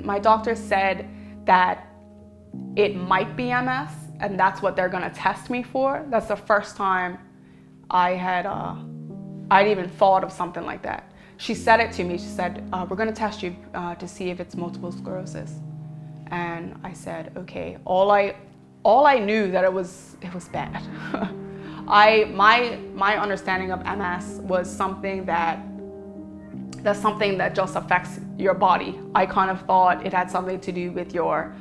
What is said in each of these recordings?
when my doctor said that it might be MS and that's what they're gonna test me for, that's the first time I'd even thought of something like that. She said it to me. She said, we're gonna test you to see if it's multiple sclerosis. And I said, okay. All I knew that it was bad. My understanding of MS was something that's something that just affects your body. I kind of thought it had something to do with your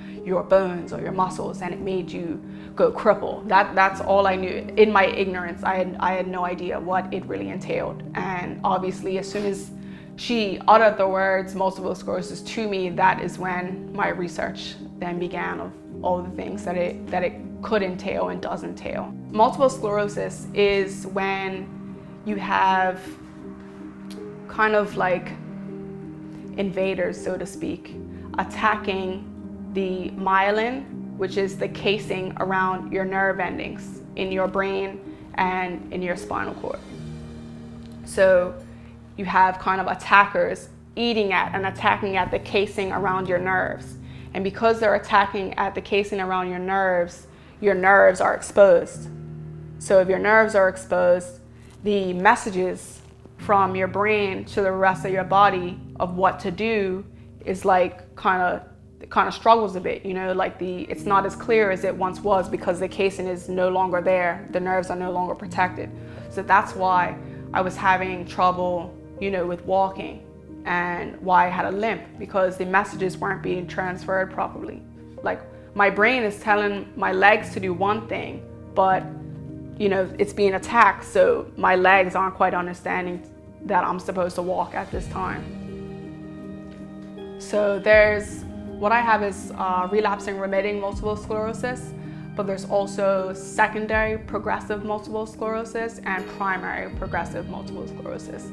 bones or your muscles, and it made you go cripple. That's all I knew. In my ignorance, I had no idea what it really entailed. And obviously, as soon as she uttered the words multiple sclerosis to me, that is when my research then began of all the things that it could entail and does entail. Multiple sclerosis is when you have kind of like invaders, so to speak, attacking the myelin, which is the casing around your nerve endings in your brain and in your spinal cord. So you have kind of attackers eating at and attacking at the casing around your nerves. And because they're attacking at the casing around your nerves are exposed. So if your nerves are exposed, the messages from your brain to the rest of your body of what to do is like kind of struggles a bit, you know, like it's not as clear as it once was because the casing is no longer there, the nerves are no longer protected. So that's why I was having trouble, you know, with walking, and why I had a limp, because the messages weren't being transferred properly. Like my brain is telling my legs to do one thing, but you know, it's being attacked, so my legs aren't quite understanding that I'm supposed to walk at this time. So what I have is relapsing remitting multiple sclerosis, but there's also secondary progressive multiple sclerosis and primary progressive multiple sclerosis.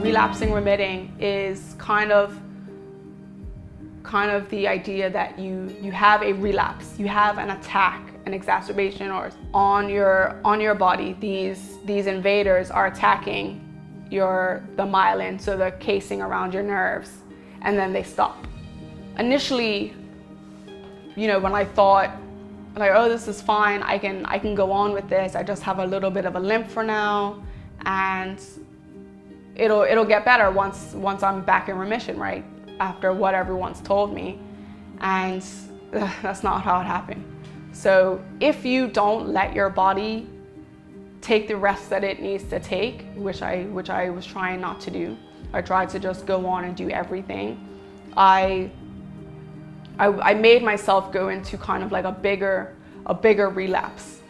Relapsing remitting is kind of the idea that you have a relapse, you have an attack, an exacerbation, or on your body. These invaders are attacking the myelin, so the casing around your nerves, and then they stop. Initially, you know, when I thought like, oh, this is fine, I can go on with this, I just have a little bit of a limp for now, and it'll get better once I'm back in remission, right? After what everyone's told me. And that's not how it happened. So if you don't let your body take the rest that it needs to take, which I was trying not to do, I tried to just go on and do everything, I made myself go into kind of like a bigger relapse.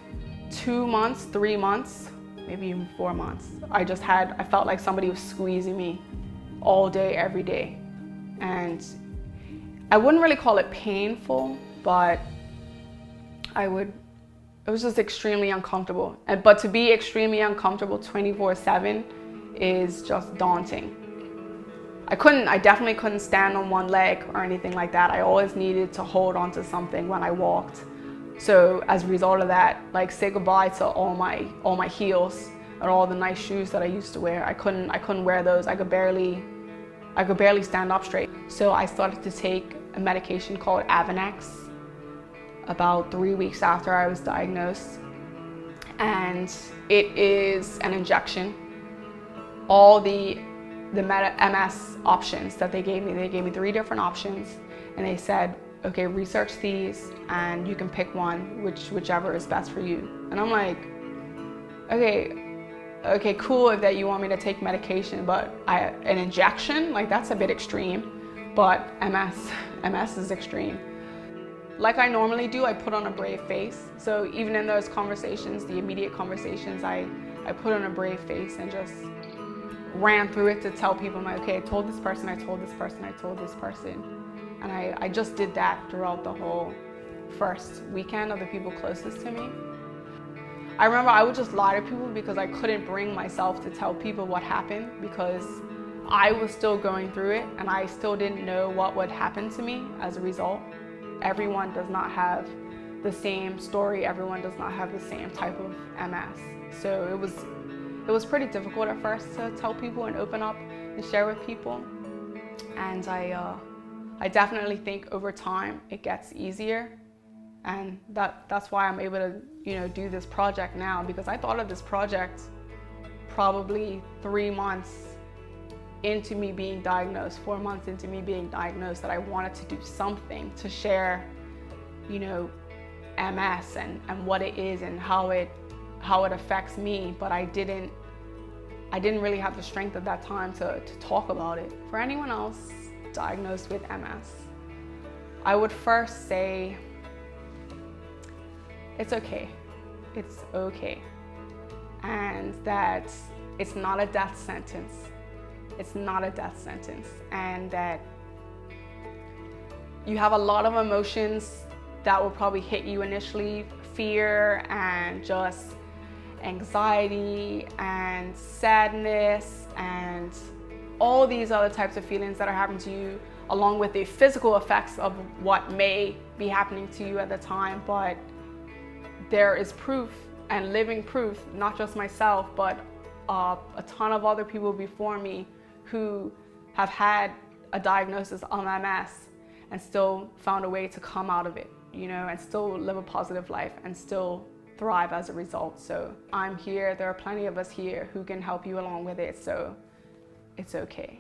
2 months, 3 months, maybe even 4 months. I felt like somebody was squeezing me all day, every day. And I wouldn't really call it painful, but it was just extremely uncomfortable. But to be extremely uncomfortable 24/7 is just daunting. I definitely couldn't stand on one leg or anything like that. I always needed to hold onto something when I walked. So as a result of that, like, say goodbye to all my heels and all the nice shoes that I used to wear. I couldn't wear those. I could barely stand up straight. So I started to take a medication called Avonex about 3 weeks after I was diagnosed. And it is an injection. All the MS options that they gave me 3 different options, and they said, okay, research these and you can pick one, whichever is best for you. And I'm like, okay, cool if that you want me to take medication, but an injection, like, that's a bit extreme. But MS is extreme. Like I normally do, I put on a brave face. So even in those conversations, the immediate conversations, I put on a brave face and just ran through it to tell people, like, okay, I told this person, I told this person, I told this person. And I just did that throughout the whole first weekend of the people closest to me. I remember I would just lie to people because I couldn't bring myself to tell people what happened, because I was still going through it and I still didn't know what would happen to me as a result. Everyone does not have the same story. Everyone does not have the same type of MS. So it was pretty difficult at first to tell people and open up and share with people. And I definitely think over time it gets easier. And that's why I'm able to, you know, do this project now, because I thought of this project probably 3 months into me being diagnosed, 4 months into me being diagnosed, that I wanted to do something to share, you know, MS and what it is and how it affects me. But I didn't really have the strength at that time to talk about it. For anyone else diagnosed with MS, I would first say, it's okay. It's okay. And that it's not a death sentence. It's not a death sentence. And that you have a lot of emotions that will probably hit you initially. Fear and just anxiety and sadness and all these other types of feelings that are happening to you, along with the physical effects of what may be happening to you at the time. But there is proof, and living proof, not just myself, but a ton of other people before me who have had a diagnosis of MS and still found a way to come out of it, you know, and still live a positive life and still thrive as a result. So I'm here, there are plenty of us here who can help you along with it, so it's okay.